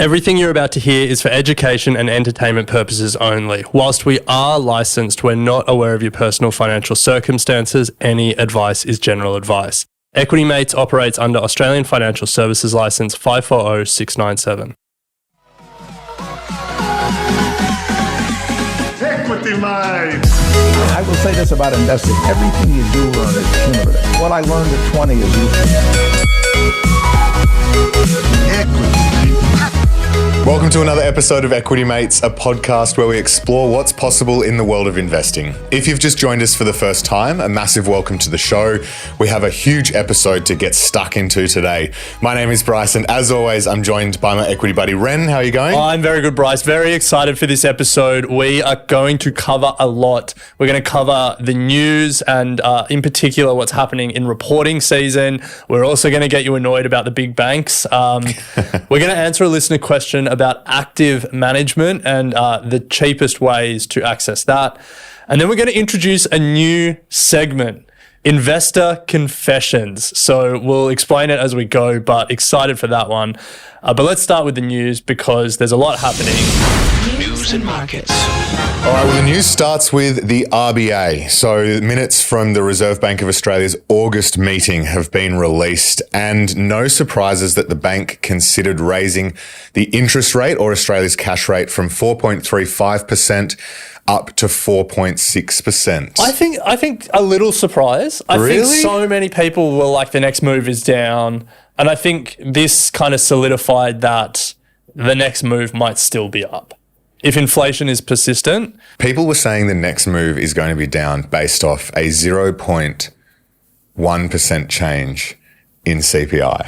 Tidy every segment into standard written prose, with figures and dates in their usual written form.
Everything you're about to hear is for education and entertainment purposes only. Whilst we are licensed, we're not aware of your personal financial circumstances. Any advice is general advice. Equity Mates operates under Australian Financial Services Licence 540697. Equity Mates! I will say this about investing. Everything you do learn is cumulative. What I learned at 20 is useful. Welcome to another episode of Equity Mates, a podcast where we explore what's possible in the world of investing. If you've just joined us for the first time, a massive welcome to the show. We have a huge episode to get stuck into today. My name is Bryce, and as always, I'm joined by my equity buddy, Ren. How are you going? I'm very good, Bryce. Very excited for this episode. We are going to cover a lot. We're going to cover the news and in particular what's happening in reporting season. We're also going to get you annoyed about the big banks. We're going to answer a listener question about active management and the cheapest ways to access that. And then we're going to introduce a new segment, Investor Confessions. So we'll explain it as we go, but excited for that one. But let's start with the news because there's a lot happening. News and markets. All right, well, the news starts with the RBA. So minutes from the Reserve Bank of Australia's August meeting have been released, and no surprises that the bank considered raising the interest rate or Australia's cash rate from 4.35% up to 4.6%. I think a little surprise. I think so many people were like, the next move is down. And I think this kind of solidified that the next move might still be up. If inflation is persistent. People were saying the next move is going to be down based off a 0.1% change in CPI.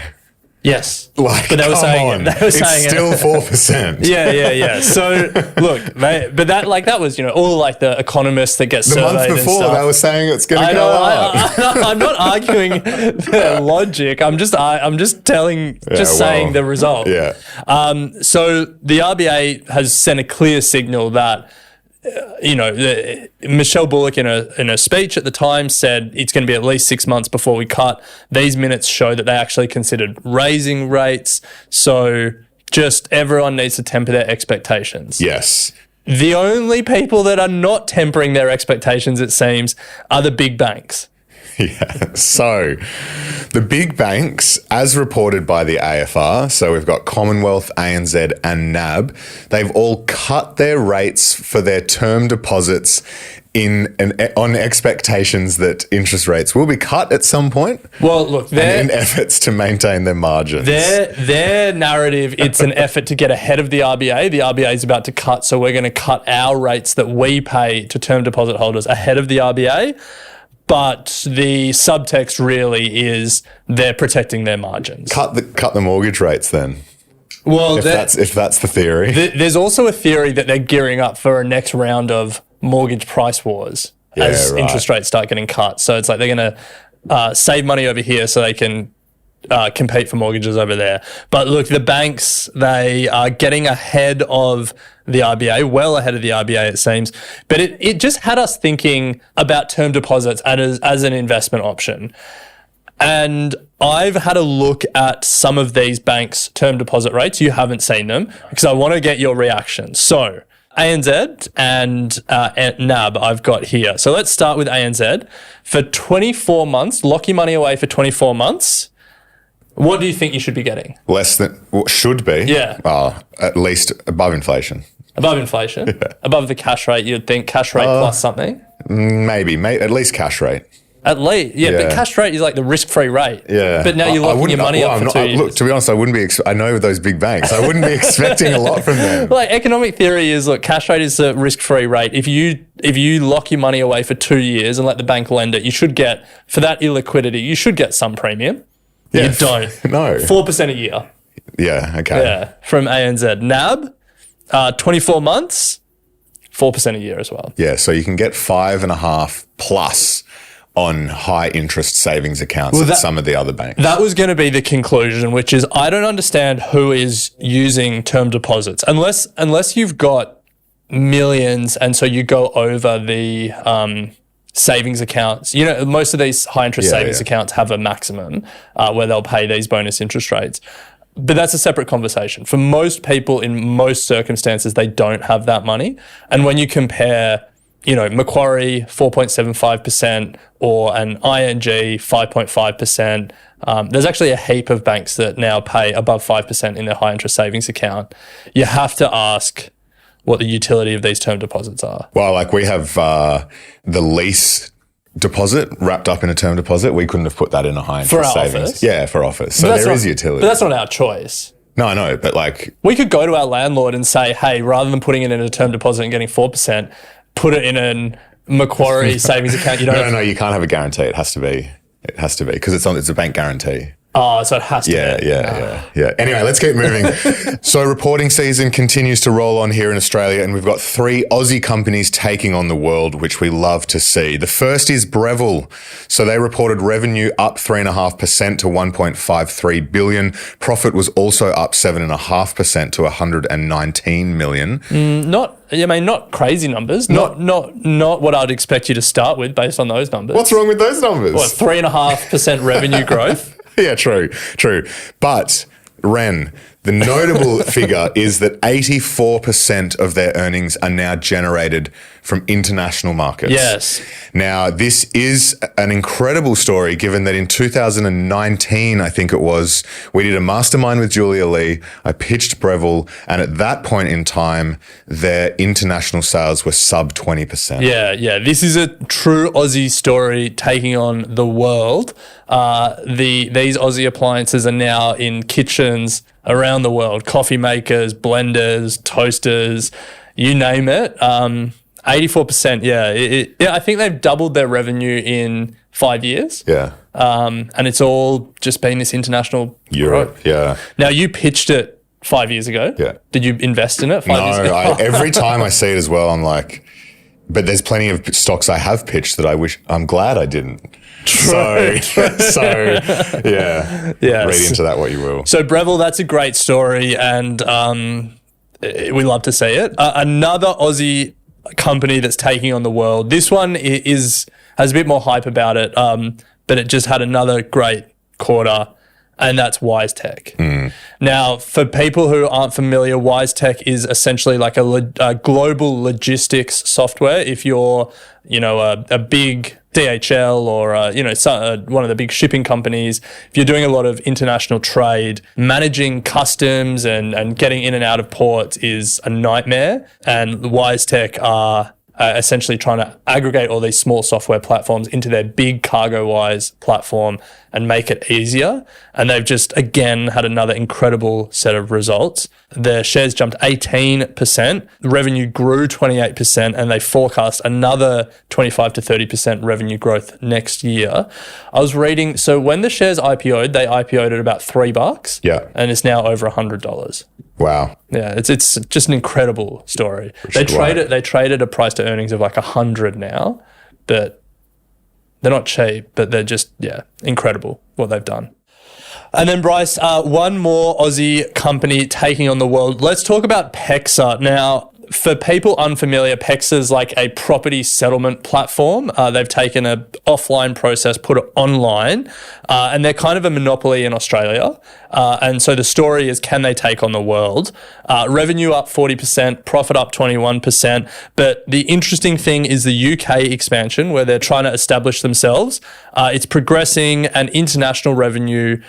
Yes. Like, but they were saying it's still 4%. Yeah. So look, mate, but that was, all like the economists that get surveyed the month before and stuff. They were saying it's going to go up. I'm not arguing the logic. I'm just saying the result. Yeah. So the RBA has sent a clear signal that Michelle Bullock in a speech at the time said it's going to be at least 6 months before we cut. These minutes show that they actually considered raising rates. So just everyone needs to temper their expectations. Yes. The only people that are not tempering their expectations, it seems, are the big banks. Yeah. So the big banks, as reported by the AFR, so we've got Commonwealth, ANZ and NAB, they've all cut their rates for their term deposits on expectations that interest rates will be cut at some point. Well, look, in efforts to maintain their margins. Their narrative, it's an effort to get ahead of the RBA. The RBA is about to cut, so we're going to cut our rates that we pay to term deposit holders ahead of the RBA. But the subtext really is they're protecting their margins. Cut the mortgage rates then. Well, if that's the theory. There's also a theory that they're gearing up for a next round of mortgage price wars as interest rates start getting cut. So it's like they're going to save money over here so they can compete for mortgages over there. But look, the banks, they are getting ahead of the RBA, well ahead of the RBA it seems. But it just had us thinking about term deposits as an investment option. And I've had a look at some of these banks' term deposit rates. You haven't seen them because I want to get your reaction. So ANZ and NAB I've got here. So let's start with ANZ. For 24 months, lock your money away for 24 months. What do you think you should be getting? Less than what should be? Yeah. At least above inflation. Above inflation? Yeah. Above the cash rate, you'd think cash rate plus something? Maybe at least cash rate. At least, yeah, but cash rate is like the risk-free rate. Yeah. But now you're locking your money up for 2 years. Look, to be honest, I wouldn't be, I know those big banks, I wouldn't be expecting a lot from them. Like economic theory is, look, cash rate is the risk-free rate. If you lock your money away for 2 years and let the bank lend it, you should get, for that illiquidity, you should get some premium. Yeah, you don't. No. 4% a year. Yeah, okay. Yeah, from ANZ. NAB, 24 months, 4% a year as well. Yeah, so you can get 5.5 plus on high interest savings accounts at some of the other banks. That was going to be the conclusion, which is I don't understand who is using term deposits unless you've got millions and so you go over the savings accounts. You know, most of these high interest savings accounts have a maximum where they'll pay these bonus interest rates. But that's a separate conversation. For most people in most circumstances, they don't have that money. And when you compare, Macquarie 4.75% or an ING 5.5%, there's actually a heap of banks that now pay above 5% in their high interest savings account. You have to ask what the utility of these term deposits are. Well, like we have the lease deposit wrapped up in a term deposit. We couldn't have put that in a high interest savings. Office? Yeah, for office. So there is utility. But that's not our choice. No, I know, but like... We could go to our landlord and say, hey, rather than putting it in a term deposit and getting 4%, put it in a Macquarie savings account. No, you can't have a guarantee. It has to be because it's a bank guarantee. Oh, so it has to be. Yeah. Anyway, let's keep moving. So reporting season continues to roll on here in Australia, and we've got 3 Aussie companies taking on the world, which we love to see. The first is Breville. So they reported revenue up 3.5% to 1.53 billion. Profit was also up 7.5% to 119 million. Not crazy numbers. Not what I'd expect you to start with based on those numbers. What's wrong with those numbers? What, 3.5% revenue growth? Yeah, true. But, Ren, the notable figure is that 84% of their earnings are now generated from international markets. Yes. Now, this is an incredible story given that in 2019, I think it was, we did a mastermind with Julia Lee. I pitched Breville, and at that point in time, their international sales were sub 20%. Yeah. This is a true Aussie story taking on the world. These Aussie appliances are now in kitchens around the world, coffee makers, blenders, toasters, you name it. 84%, yeah. I think they've doubled their revenue in 5 years. Yeah. And it's all just been this international Europe, growth. yeah. Now, you pitched it 5 years ago. Yeah. Did you invest in it 5 years ago? No, every time I see it as well, I'm like, but there's plenty of stocks I have pitched that I'm glad I didn't. True. So yeah. Read into that what you will. So Breville, that's a great story, and we love to see it. Another Aussie company that's taking on the world. This one has a bit more hype about it, but it just had another great quarter, and that's WiseTech. Now, for people who aren't familiar, WiseTech is essentially like a global logistics software. If you're, a big DHL or, one of the big shipping companies, if you're doing a lot of international trade, managing customs and getting in and out of ports is a nightmare. And WiseTech are essentially trying to aggregate all these small software platforms into their big CargoWise platform and make it easier. And they've just, again, had another incredible set of results. Their shares jumped 18%, revenue grew 28%, and they forecast another 25 to 30% revenue growth next year. I was reading, so when the shares IPO'd, they IPO'd at about $3. Yeah. And it's now over $100. Wow. Yeah, it's just an incredible story. They traded a price to earnings of like 100 now, but they're not cheap, but they're just, incredible what they've done. And then, Bryce, one more Aussie company taking on the world. Let's talk about PEXA. Now, for people unfamiliar, PEXA is like a property settlement platform. They've taken an offline process, put it online, and they're kind of a monopoly in Australia. And so the story is, can they take on the world? Revenue up 40%, profit up 21%. But the interesting thing is the UK expansion, where they're trying to establish themselves. It's progressing, and international revenue,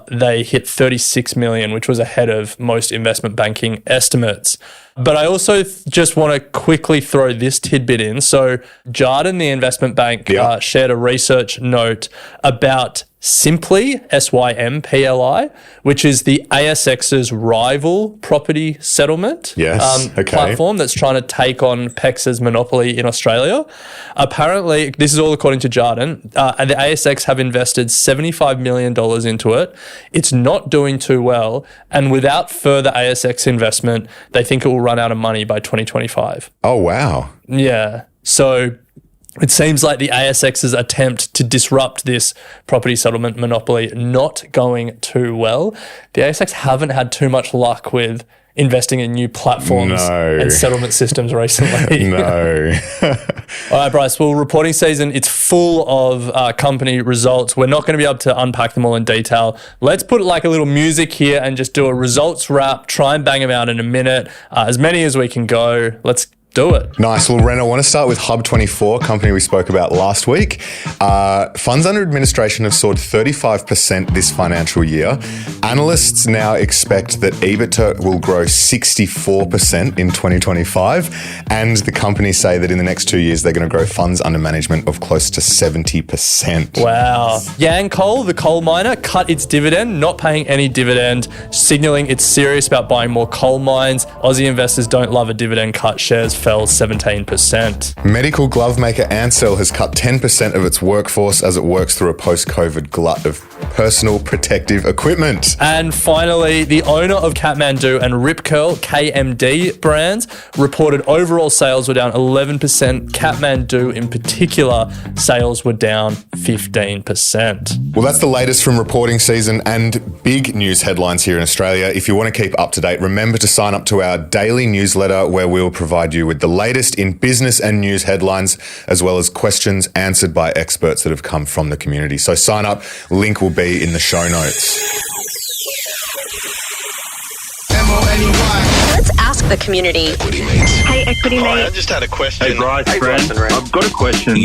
they hit 36 million, which was ahead of most investment banking estimates. But I also just want to quickly throw this tidbit in. So Jarden, the investment bank, shared a research note about Simply, SYMPLI, which is the ASX's rival property settlement platform that's trying to take on PEXA's monopoly in Australia. Apparently, this is all according to Jarden, and the ASX have invested $75 million into it. It's not doing too well, and without further ASX investment, they think it will run out of money by 2025. Oh, wow. Yeah. So It seems like the ASX's attempt to disrupt this property settlement monopoly not going too well. The ASX haven't had too much luck with investing in new platforms and settlement systems recently. No. All right, Bryce. Well, reporting season, it's full of company results. We're not going to be able to unpack them all in detail. Let's put like a little music here and just do a results wrap, try and bang them out in a minute. As many as we can go. Let's do it. Nice. Well, Ren, I want to start with Hub24, company we spoke about last week. Funds under administration have soared 35% this financial year. Analysts now expect that EBITDA will grow 64% in 2025. And the companies say that in the next 2 years, they're going to grow funds under management of close to 70%. Wow. Yancoal, the coal miner, cut its dividend, not paying any dividend, signalling it's serious about buying more coal mines. Aussie investors don't love a dividend cut. Shares fell 17%. Medical glove maker Ansell has cut 10% of its workforce as it works through a post-COVID glut of personal protective equipment. And finally, the owner of Kathmandu and Rip Curl, KMD brands, reported overall sales were down 11%. Kathmandu in particular, sales were down 15%. Well, that's the latest from reporting season and big news headlines here in Australia. If you want to keep up to date, remember to sign up to our daily newsletter where we'll provide you with the latest in business and news headlines, as well as questions answered by experts that have come from the community. So sign up. Link will be in the show notes. Let's ask the community. Hey, Equity Mate. I just had a question. Hey, Bryce, I've got a question.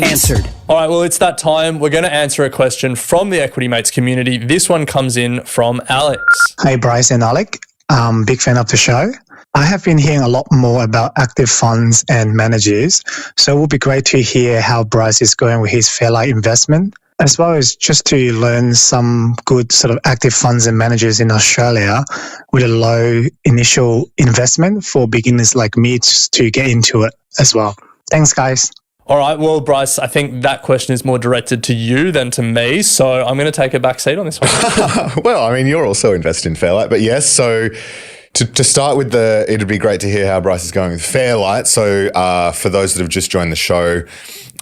Answered. All right, well, it's that time. We're going to answer a question from the Equity Mates community. This one comes in from Alex. Hey, Bryce and Alec. Big fan of the show. I have been hearing a lot more about active funds and managers, so it would be great to hear how Bryce is going with his Fairlight investment, as well as just to learn some good sort of active funds and managers in Australia with a low initial investment for beginners like me to get into it as well. Thanks, guys. All right, well, Bryce, I think that question is more directed to you than to me, so I'm going to take a back seat on this one. Well, I mean, you're also invested in Fairlight, but yes, so to start with it'd be great to hear how Bryce is going with Fairlight. So for those that have just joined the show,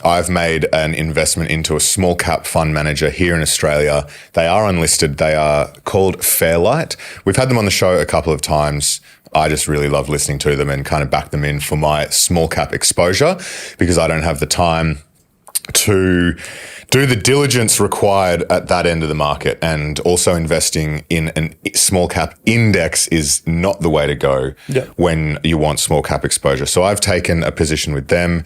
I've made an investment into a small cap fund manager here in Australia. They are unlisted. They are called Fairlight. We've had them on the show a couple of times. I just really love listening to them and kind of back them in for my small cap exposure because I don't have the time to do the diligence required at that end of the market, and also investing in a small cap index is not the way to go when you want small cap exposure. So I've taken a position with them.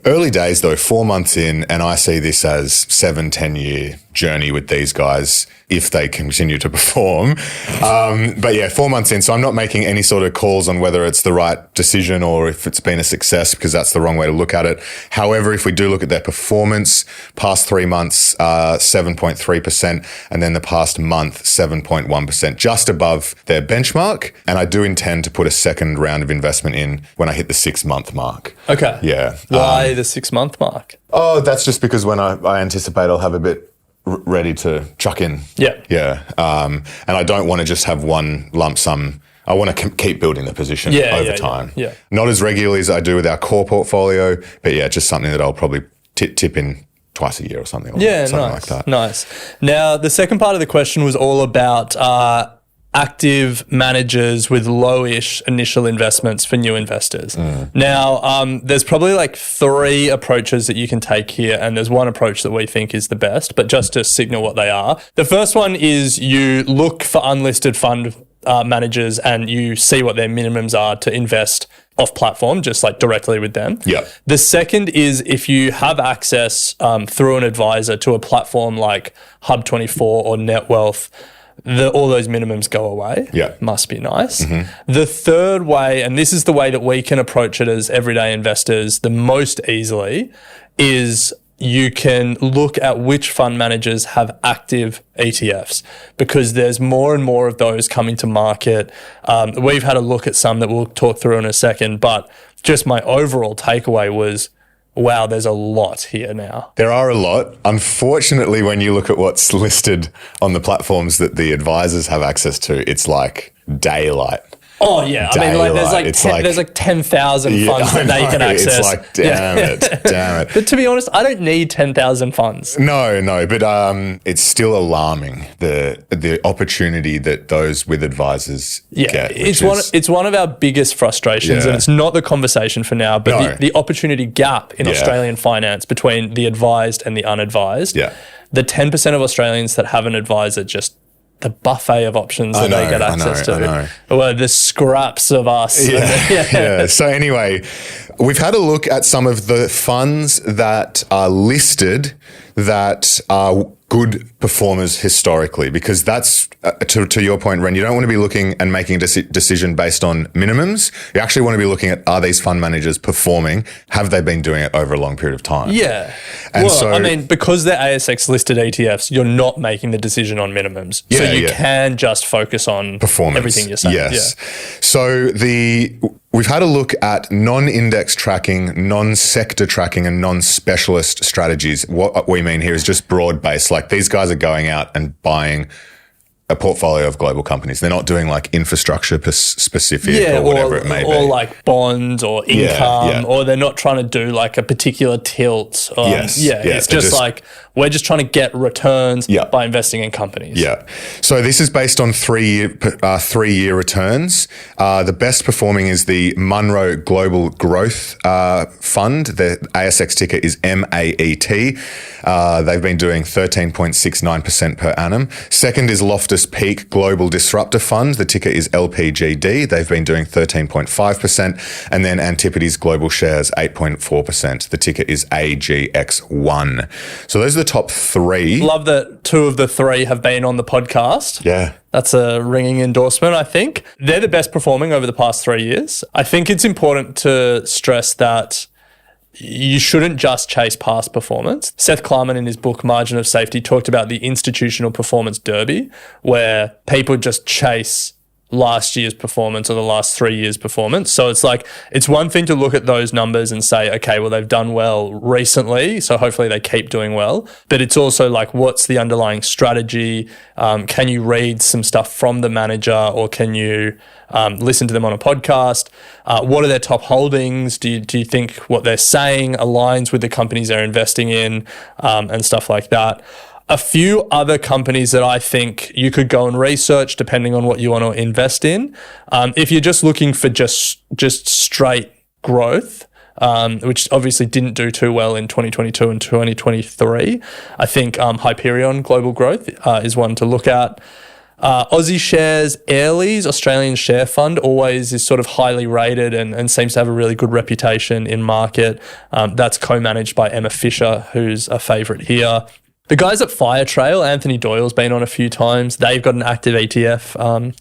Early days though, 4 months in, and I see this as 7-10 year journey with these guys if they continue to perform. But yeah, 4 months in, so I'm not making any sort of calls on whether it's the right decision or if it's been a success, because that's the wrong way to look at it. However, if we do look at their performance, past 3 months, 7.3%, and then the past month, 7.1%, just above their benchmark. And I do intend to put a second round of investment in when I hit the 6 month mark. Okay. Yeah. Why the 6 month mark? Oh, that's just because when I anticipate I'll have a bit ready to chuck in. Yeah. Yeah. And I don't want to just have one lump sum. I want to keep building the position over time. Yeah. Not as regularly as I do with our core portfolio, but yeah, just something that I'll probably tip in twice a year or something. Like that. Nice. Now, the second part of the question was all about active managers with lowish initial investments for new investors. Now, there's probably like 3 approaches that you can take here, and there's one approach that we think is the best, but just to signal what they are. The first one is you look for unlisted fund managers and you see what their minimums are to invest off platform, just like directly with them. Yeah. The second is if you have access through an advisor to a platform like Hub24 or NetWealth, all those minimums go away. Yeah. Must be nice. The third way, and this is the way that we can approach it as everyday investors the most easily, is you can look at which fund managers have active ETFs, because there's more and more of those coming to market. We've had a look at some that we'll talk through in a second, but just my overall takeaway was, wow, there's a lot here now. There are a lot. Unfortunately, when you look at what's listed on the platforms that the advisors have access to, it's like daylight. Oh yeah, I mean, like there's like 10,000 funds that they can access. It's like, damn it. But to be honest, I don't need 10,000 funds. No, but it's still alarming the opportunity that those with advisors get. It's one of our biggest frustrations, and it's not the conversation for now. But the opportunity gap in Australian finance between the advised and the unadvised. Yeah. The 10% of Australians that have an advisor, just the buffet of options that they get access to. Well, the scraps of us. Yeah. So anyway, we've had a look at some of the funds that are listed that are good performers historically, because that's, to your point, Ren, you don't want to be looking and making a decision based on minimums. You actually want to be looking at, are these fund managers performing? Have they been doing it over a long period of time? Yeah. And so, I mean, because they're ASX listed ETFs, you're not making the decision on minimums. So you can just focus on performance. Everything you're saying. Yes. Yeah. So we've had a look at non-index tracking, non-sector tracking, and non-specialist strategies. What we mean here is just broad-based. Like, these guys are going out and buying a portfolio of global companies. They're not doing like infrastructure specific or whatever it may be. Or like bonds or income, or they're not trying to do like a particular tilt. It's just like, we're just trying to get returns by investing in companies. Yeah. So this is based on 3-year returns. The best performing is the Munro Global Growth Fund. The ASX ticker is MAET. They've been doing 13.69% per annum. Second is Loftus Peak Global Disruptor Fund. The ticker is LPGD. They've been doing 13.5%. And then Antipodes Global Shares, 8.4%. The ticker is AGX1. So those are the top three. Love that 2 of the 3 have been on the podcast. Yeah. That's a ringing endorsement, I think. They're the best performing over the past 3 years. I think it's important to stress that you shouldn't just chase past performance. Seth Klarman, in his book Margin of Safety, talked about the institutional performance derby, where people just chase last year's performance or the last 3 years' performance. So it's like, it's one thing to look at those numbers and say, okay, well, they've done well recently, so hopefully they keep doing well. But it's also like, what's the underlying strategy? Can you read some stuff from the manager, or can you listen to them on a podcast? What are their top holdings? Do you think what they're saying aligns with the companies they're investing in, and stuff like that? A few other companies that I think you could go and research depending on what you want to invest in. If you're just looking for just straight growth, which obviously didn't do too well in 2022 and 2023, I think Hyperion Global Growth is one to look at. Aussie Shares, Airlie's Australian Share Fund, always is sort of highly rated and seems to have a really good reputation in market. That's co-managed by Emma Fisher, who's a favourite here. The guys at Firetrail, Anthony Doyle's been on a few times. They've got an active ETF.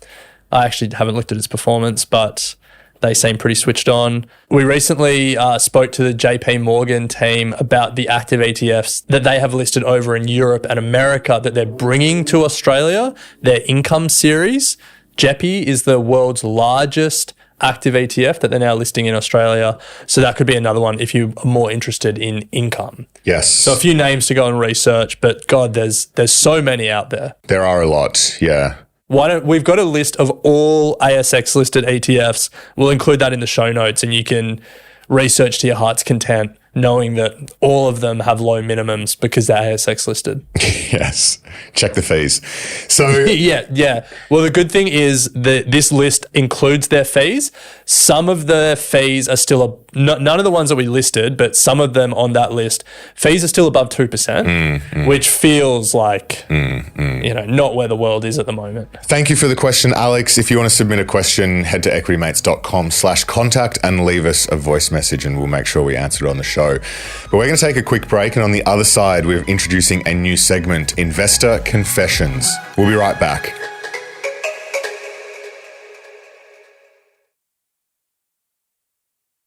I actually haven't looked at its performance, but they seem pretty switched on. We recently spoke to the JP Morgan team about the active ETFs that they have listed over in Europe and America that they're bringing to Australia, their income series. JEPI is the world's largest active ETF that they're now listing in Australia. So that could be another one if you are more interested in income. Yes. So a few names to go and research, but God, there's so many out there. There are a lot, yeah. We've got a list of all ASX listed ETFs. We'll include that in the show notes, and you can research to your heart's content, knowing that all of them have low minimums because they're ASX listed. Yes. Check the fees. So yeah. Well, the good thing is that this list includes their fees. Some of the fees are still none of the ones that we listed, but some of them on that list, fees are still above 2%, which feels like not where the world is at the moment. Thank you for the question, Alex. If you want to submit a question, head to equitymates.com/contact and leave us a voice message, and we'll make sure we answer it on the show. But we're going to take a quick break, and on the other side, we're introducing a new segment, Investor Confessions. We'll be right back.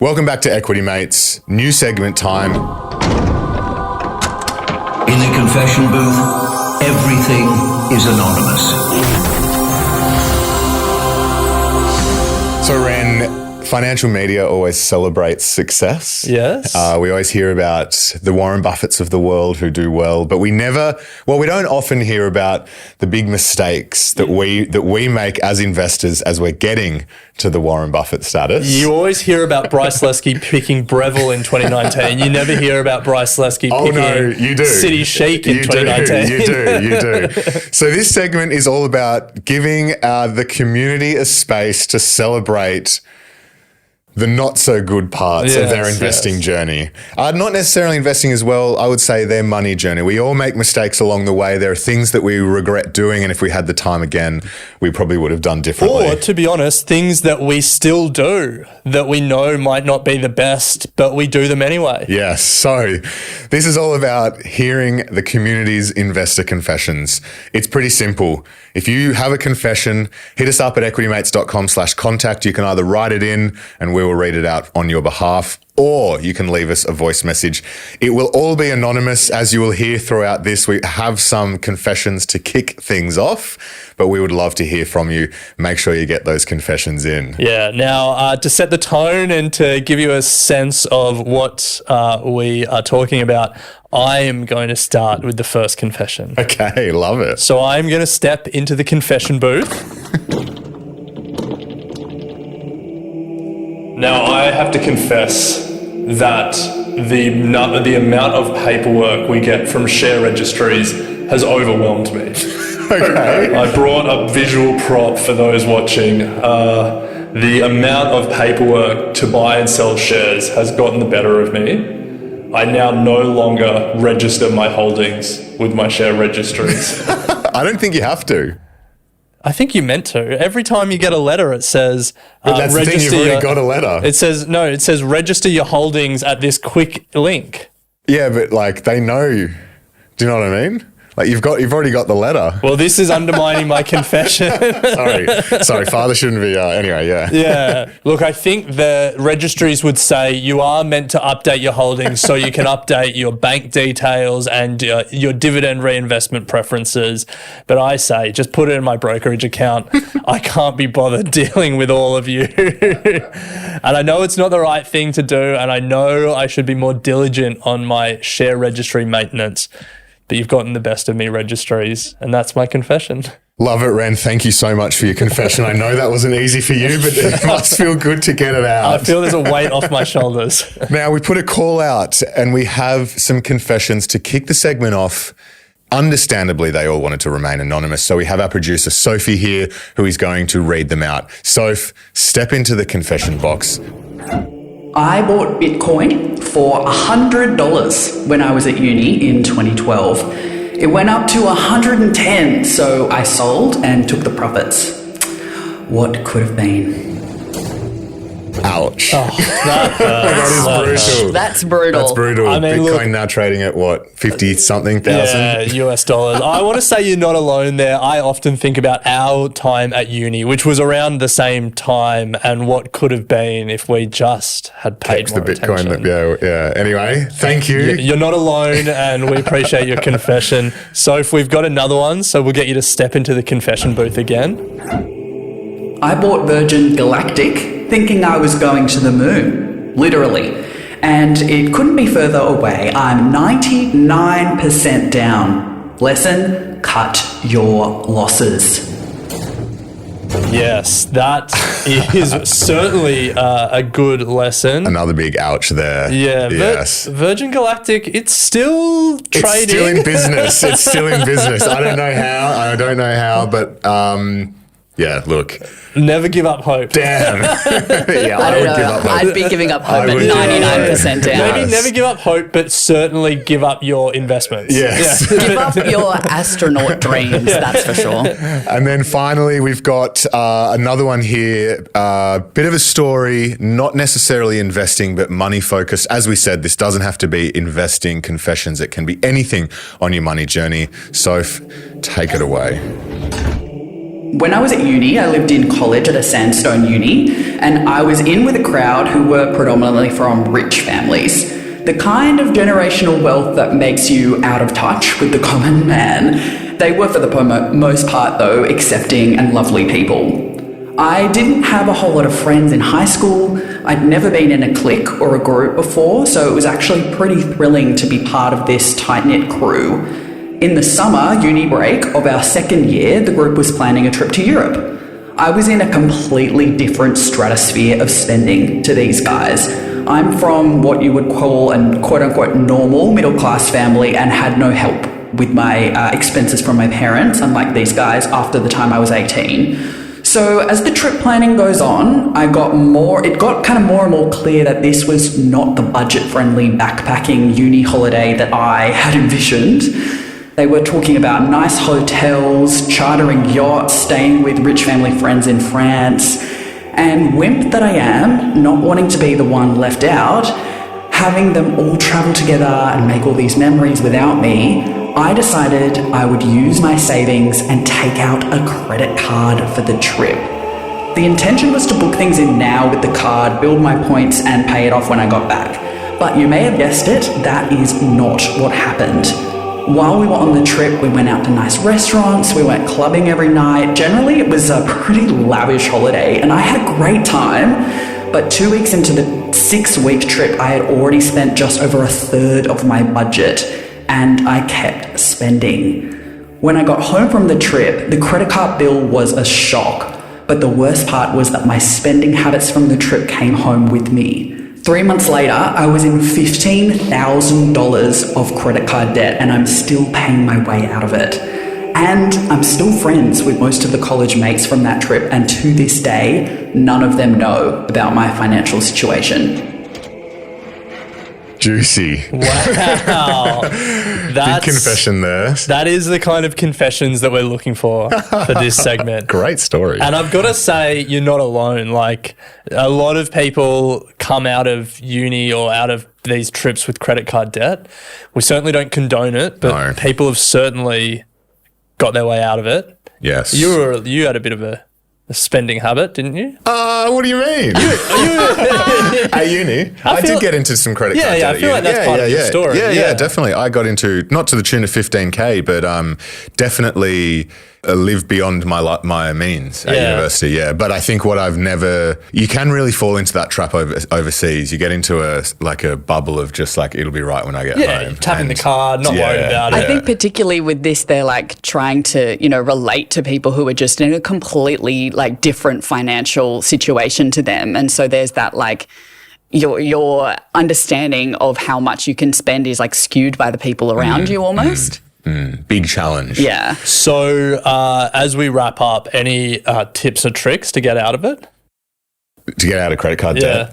Welcome back to Equity Mates. New segment time. In the confession booth, everything is anonymous. So, Ren, financial media always celebrates success. Yes. We always hear about the Warren Buffetts of the world who do well, but we don't often hear about the big mistakes that we make as investors as we're getting to the Warren Buffett status. You always hear about Bryce Lesky picking Breville in 2019. You never hear about Bryce Lesky picking City Chic in 2019. You do. So this segment is all about giving the community a space to celebrate the not so good parts of their investing journey. Not necessarily investing as well, I would say their money journey. We all make mistakes along the way. There are things that we regret doing, and if we had the time again, we probably would have done differently. Or, to be honest, things that we still do that we know might not be the best, but we do them anyway. Yes. So this is all about hearing the community's investor confessions. It's pretty simple. If you have a confession, hit us up at equitymates.com/contact. You can either write it in and we will read it out on your behalf, or you can leave us a voice message. It will all be anonymous, as you will hear throughout this. We have some confessions to kick things off, but we would love to hear from you. Make sure you get those confessions in. Yeah. Now, to set the tone and to give you a sense of what we are talking about, I am going to start with the first confession. Okay, love it. So I'm going to step into the confession booth. Now, I have to confess that the amount of paperwork we get from share registries has overwhelmed me. Okay. I brought a visual prop for those watching. The amount of paperwork to buy and sell shares has gotten the better of me. I now no longer register my holdings with my share registries. I don't think you have to. I think you meant to. Every time you get a letter, it says But that's the thing, you've already got a letter. It says register your holdings at this quick link. Yeah, but like they know. Do you know what I mean? Like you've already got the letter. Well, this is undermining my confession. Sorry, father shouldn't be. Anyway, yeah. Yeah. Look, I think the registries would say you are meant to update your holdings so you can update your bank details and your dividend reinvestment preferences. But I say, just put it in my brokerage account. I can't be bothered dealing with all of you. And I know it's not the right thing to do, and I know I should be more diligent on my share registry maintenance. But you've gotten the best of me, registries, and that's my confession. Love it, Ren. Thank you so much for your confession. I know that wasn't easy for you, but it must feel good to get it out. I feel there's a weight off my shoulders. Now, we put a call out and we have some confessions to kick the segment off. Understandably, they all wanted to remain anonymous, so we have our producer, Sophie, here, who is going to read them out. Soph, step into the confession box. I bought Bitcoin for $100 when I was at uni in 2012. It went up to 110, so I sold and took the profits. What could have been? Ouch. Oh, that is brutal. That's brutal. That's brutal. I mean, Bitcoin now trading at what, 50-something thousand? Yeah, US dollars. I want to say you're not alone there. I often think about our time at uni, which was around the same time, and what could have been if we just had paid more attention. Yeah. Anyway, thank you. You're not alone, and we appreciate your confession. So if we've got another one, so we'll get you to step into the confession booth again. I bought Virgin Galactic thinking I was going to the moon, literally. And it couldn't be further away. I'm 99% down. Lesson, cut your losses. Yes, that is certainly a good lesson. Another big ouch there. Yeah, yes. Virgin Galactic, it's still trading. It's still in business. It's still in business. I don't know how, but yeah, look. Never give up hope. Damn. Yeah, I would give up hope. I'd be giving up hope at 99% down. Maybe never give up hope, but certainly give up your investments. Yes. Yeah. Give up your astronaut dreams, that's for sure. And then finally, we've got another one here. Bit of a story, not necessarily investing, but money focused. As we said, this doesn't have to be investing confessions. It can be anything on your money journey. Soph, take it away. When I was at uni, I lived in college at a sandstone uni, and I was in with a crowd who were predominantly from rich families. The kind of generational wealth that makes you out of touch with the common man. They were, for the most part, though, accepting and lovely people. I didn't have a whole lot of friends in high school. I'd never been in a clique or a group before, so it was actually pretty thrilling to be part of this tight-knit crew. In the summer uni break of our second year, the group was planning a trip to Europe. I was in a completely different stratosphere of spending to these guys. I'm from what you would call a quote-unquote normal middle-class family and had no help with my expenses from my parents, unlike these guys after the time I was 18. So as the trip planning goes on, it got kind of more and more clear that this was not the budget-friendly backpacking uni holiday that I had envisioned. They were talking about nice hotels, chartering yachts, staying with rich family friends in France, and wimp that I am, not wanting to be the one left out, having them all travel together and make all these memories without me, I decided I would use my savings and take out a credit card for the trip. The intention was to book things in now with the card, build my points, and pay it off when I got back. But you may have guessed it, that is not what happened. While we were on the trip, we went out to nice restaurants, we went clubbing every night. Generally, it was a pretty lavish holiday, and I had a great time. But 2 weeks into the 6-week trip, I had already spent just over a third of my budget, and I kept spending. When I got home from the trip, the credit card bill was a shock, but the worst part was that my spending habits from the trip came home with me. 3 months later, I was in $15,000 of credit card debt, and I'm still paying my way out of it. And I'm still friends with most of the college mates from that trip, and to this day, none of them know about my financial situation. Juicy. Wow. Big confession there. That is the kind of confessions that we're looking for this segment. Great story. And I've got to say, you're not alone. Like, a lot of people come out of uni or out of these trips with credit card debt. We certainly don't condone it, but people have certainly got their way out of it. Yes. You had a bit of a spending habit, didn't you? What do you mean? At uni, I did get into some credit card debt. Yeah, I feel like that's part of your story. Yeah, definitely. I got into, not to the tune of 15K, but definitely lived beyond my means at university, yeah. But I think you can really fall into that trap overseas. You get into a bubble of just like, it'll be right when I get home. Tapping the card, not worried about it. I think particularly with this, they're like trying to, relate to people who are just in a completely like different financial situation to them. And so there's that like, your understanding of how much you can spend is like skewed by the people around you almost. Big challenge. Yeah. So as we wrap up, any tips or tricks to get out of it? To get out of credit card debt.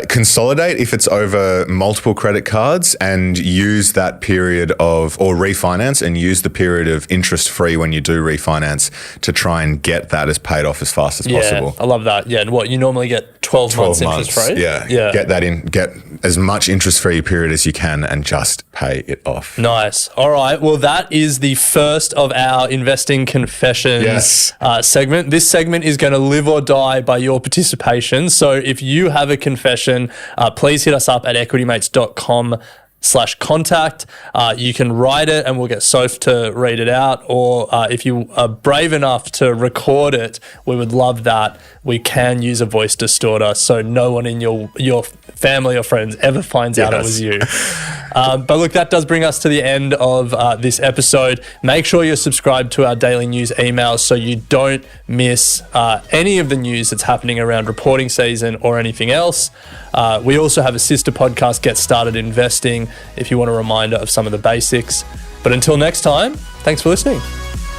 Consolidate if it's over multiple credit cards and use that period or refinance and use the period of interest free when you do refinance to try and get that as paid off as fast as possible. I love that. Yeah. And what, you normally get 12 months interest free? Yeah. Get that in, get as much interest free period as you can and just pay it off. Nice. All right. Well, that is the first of our investing confessions segment. This segment is going to live or die by your participation. So if you have a confession, please hit us up at equitymates.com/contact. You can write it and we'll get Soph to read it out. Or if you are brave enough to record it, we would love that. We can use a voice distorter so no one in your family or friends ever finds out it was you. But look, that does bring us to the end of this episode. Make sure you're subscribed to our daily news emails so you don't miss any of the news that's happening around reporting season or anything else. We also have a sister podcast, Get Started Investing, if you want a reminder of some of the basics. But until next time, thanks for listening.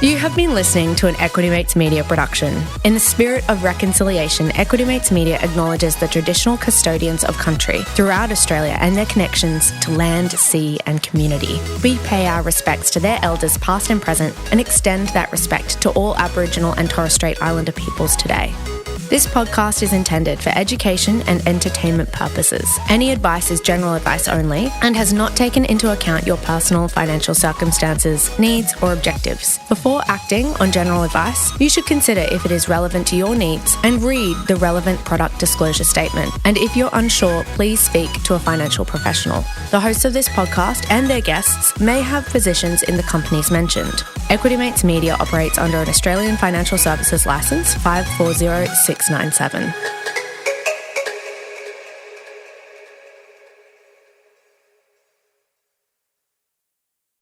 You have been listening to an Equity Mates Media production. In the spirit of reconciliation, Equity Mates Media acknowledges the traditional custodians of country throughout Australia and their connections to land, sea and community. We pay our respects to their elders past and present and extend that respect to all Aboriginal and Torres Strait Islander peoples today. This podcast is intended for education and entertainment purposes. Any advice is general advice only and has not taken into account your personal financial circumstances, needs, or objectives. Before acting on general advice, you should consider if it is relevant to your needs and read the relevant product disclosure statement. And if you're unsure, please speak to a financial professional. The hosts of this podcast and their guests may have positions in the companies mentioned. Equity Mates Media operates under an Australian Financial Services Licence 540697.